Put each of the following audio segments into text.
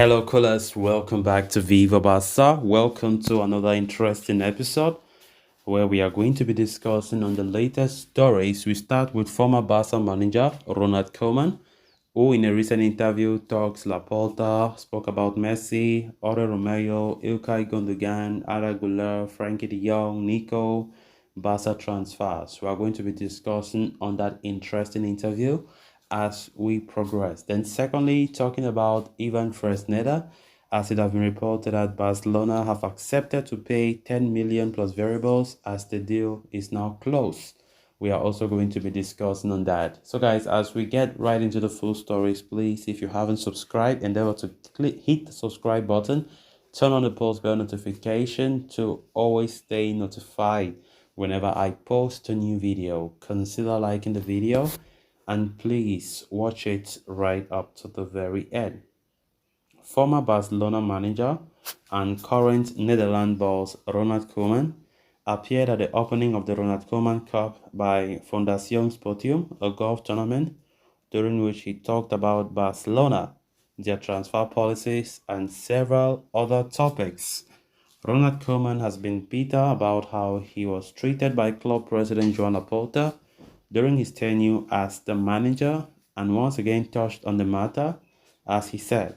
Hello, callers. Welcome back to Viva Barca. Welcome to another interesting episode where we are going to be discussing on the latest stories. We start with former Barca manager Ronald Koeman, who in a recent interview talks Laporta, spoke about Messi, Romeu, Ilkay Gundogan, Arda Güler, Frankie de Jong, Nico, Barca transfers. We are going to be discussing on that interesting interview as we progress. Then secondly, talking about Ivan Fresneda, as it has been reported that Barcelona have accepted to pay 10 million plus variables as the deal is now closed. We are also going to be discussing on that. So guys, as we get right into the full stories, please, if you haven't subscribed, endeavor to hit the subscribe button, turn on the post bell notification to always stay notified whenever I post a new video. Consider liking the video and please watch it right up to the very end. Former Barcelona manager and current Netherlands boss Ronald Koeman appeared at the opening of the Ronald Koeman Cup by Fundación Sportium, a golf tournament, during which he talked about Barcelona, their transfer policies, and several other topics. Ronald Koeman has been bitter about how he was treated by club president Joan Laporta during his tenure as the manager and once again touched on the matter as he said,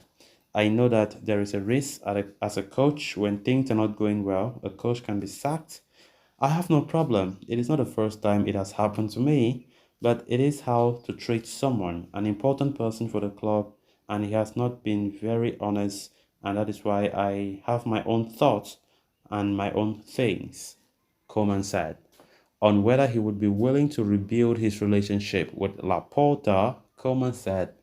I know that there is a risk as a coach when things are not going well, a coach can be sacked. I have no problem. It is not the first time it has happened to me, but it is how to treat someone, an important person for the club, and he has not been very honest, and that is why I have my own thoughts and my own things, Coleman said. On whether he would be willing to rebuild his relationship with Laporta, Coleman said,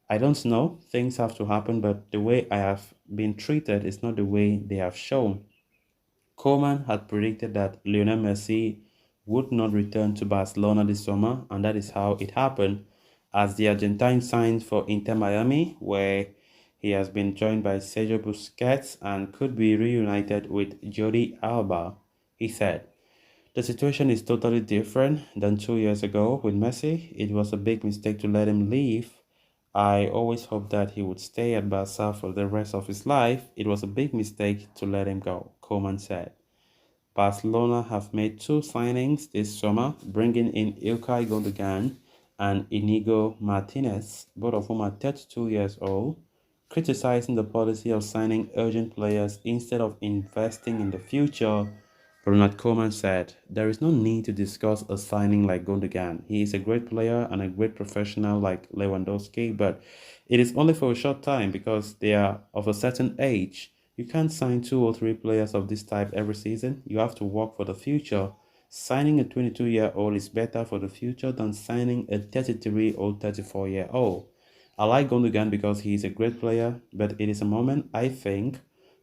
I don't know, things have to happen, but the way I have been treated is not the way they have shown. Koeman had predicted that Lionel Messi would not return to Barcelona this summer, and that is how it happened, as the Argentine signed for Inter Miami, where he has been joined by Sergio Busquets and could be reunited with Jordi Alba. He said, the situation is totally different than 2 years ago with Messi. It was a big mistake to let him leave. I always hoped that he would stay at Barca for the rest of his life. It was a big mistake to let him go, Koeman said. Barcelona have made two signings this summer, bringing in Ilkay Gundogan and Inigo Martinez, both of whom are 32 years old, criticizing the policy of signing urgent players instead of investing in the future. Ronald Koeman said, there is no need to discuss a signing like Gundogan. He is a great player and a great professional like Lewandowski, but it is only for a short time because they are of a certain age. You can't sign two or three players of this type every season. You have to work for the future. Signing a 22-year-old is better for the future than signing a 33 or 34-year-old. I like Gundogan because he is a great player, but it is a moment, I think,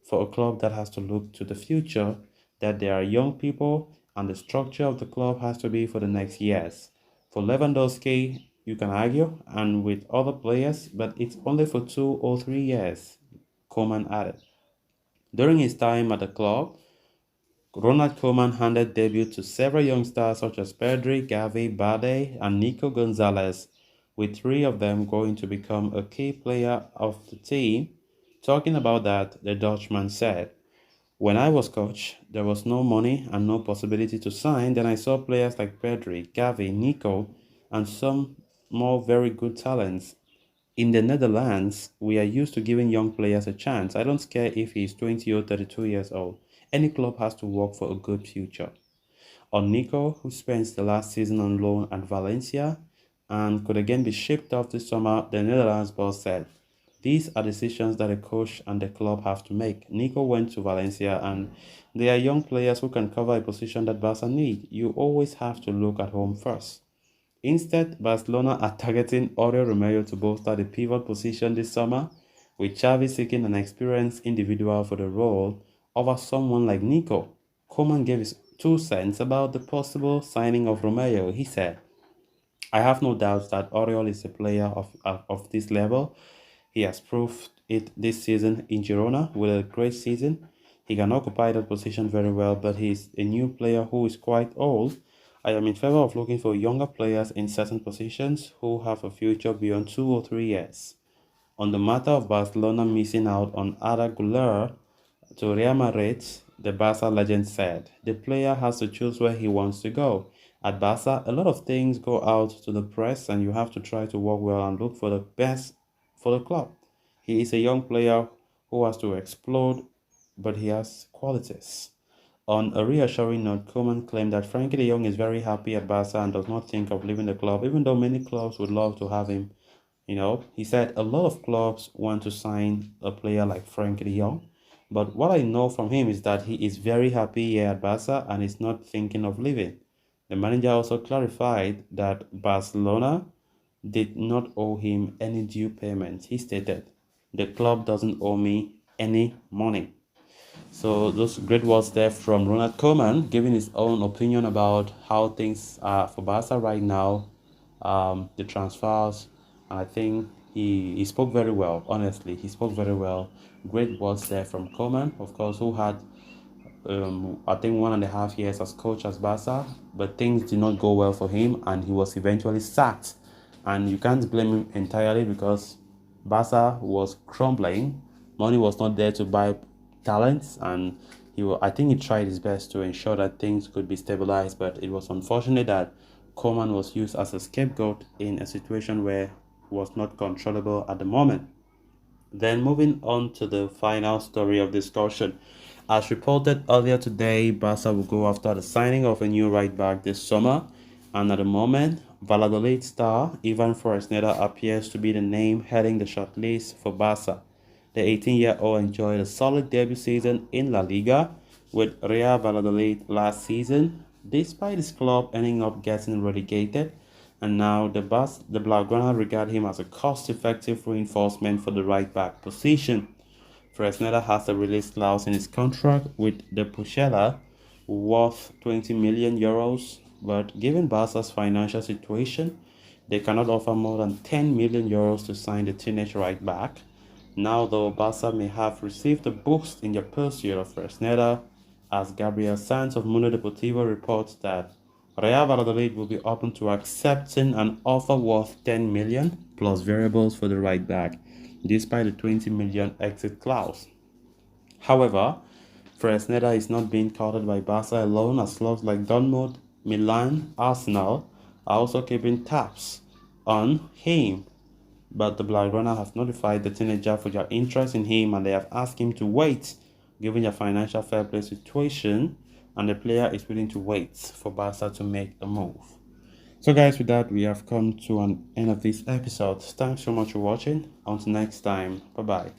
for a club that has to look to the future, that there are young people and the structure of the club has to be for the next years. For Lewandowski, you can argue, and with other players, but it's only for 2 or 3 years, Koeman added. During his time at the club, Ronald Koeman handed debut to several young stars such as Pedri, Gavi, Bade, and Nico Gonzalez, with three of them going to become a key player of the team. Talking about that, the Dutchman said, when I was coach, there was no money and no possibility to sign. Then I saw players like Pedri, Gavi, Nico, and some more very good talents. In the Netherlands, we are used to giving young players a chance. I don't care if he's 20 or 32 years old. Any club has to work for a good future. On Nico, who spent the last season on loan at Valencia and could again be shipped off this summer, the Netherlands boss said, these are decisions that a coach and the club have to make. Nico went to Valencia and they are young players who can cover a position that Barca need. You always have to look at home first. Instead, Barcelona are targeting Romeu to bolster the pivot position this summer, with Xavi seeking an experienced individual for the role over someone like Nico. Koeman gave his 2 cents about the possible signing of Romeu. He said, I have no doubts that Oriol is a player of this level. He has proved it this season in Girona with a great season. He can occupy that position very well, but he's a new player who is quite old. I am in favor of looking for younger players in certain positions who have a future beyond 2 or 3 years. On the matter of Barcelona missing out on Arda Güler to Real Madrid, the Barca legend said, the player has to choose where he wants to go. At Barca, a lot of things go out to the press and you have to try to work well and look for the best for the club. He is a young player who has to explode, but he has qualities. On a reassuring note, Koeman claimed that Frankie de Jong is very happy at Barca and does not think of leaving the club, even though many clubs would love to have him. He said a lot of clubs want to sign a player like Frankie de Jong, but what I know from him is that he is very happy here at Barca and is not thinking of leaving. The manager also clarified that Barcelona did not owe him any due payment. He stated, the club doesn't owe me any money. So those great words there from Ronald Koeman, giving his own opinion about how things are for Barca right now, the transfers. And I think he spoke very well. Honestly, he spoke very well. Great words there from Koeman, of course, who had I think 1.5 years as coach as Barca, but things did not go well for him, and he was eventually sacked. And you can't blame him entirely because Barca was crumbling. Money was not there to buy talents, and I think he tried his best to ensure that things could be stabilized, but it was unfortunate that Koeman was used as a scapegoat in a situation where it was not controllable at the moment. Then moving on to the final story of discussion. As reported earlier today, Barca will go after the signing of a new right back this summer, and at the moment, Valladolid star Ivan Fresneda appears to be the name heading the shortlist for Barca. The 18-year-old enjoyed a solid debut season in La Liga with Real Valladolid last season, despite his club ending up getting relegated, and now the Blaugrana regard him as a cost-effective reinforcement for the right-back position. Fresneda has a release clause in his contract with the Pucella worth 20 million euros, but given Barca's financial situation, they cannot offer more than 10 million euros to sign the teenage right-back. Now, though, Barca may have received a boost in their pursuit of Fresneda, as Gabriel Sanz of Mundo Deportivo reports that Real Valladolid will be open to accepting an offer worth 10 million plus variables for the right back, despite the 20 million exit clause. However, Fresneda is not being courted by Barca alone, as clubs like Dortmund, Milan, Arsenal are also keeping tabs on him. But the Blaugrana have notified the teenager for their interest in him, and they have asked him to wait, given their financial fair play situation, and the player is willing to wait for Barca to make a move. So guys, with that, we have come to an end of this episode. Thanks so much for watching. Until next time, bye bye.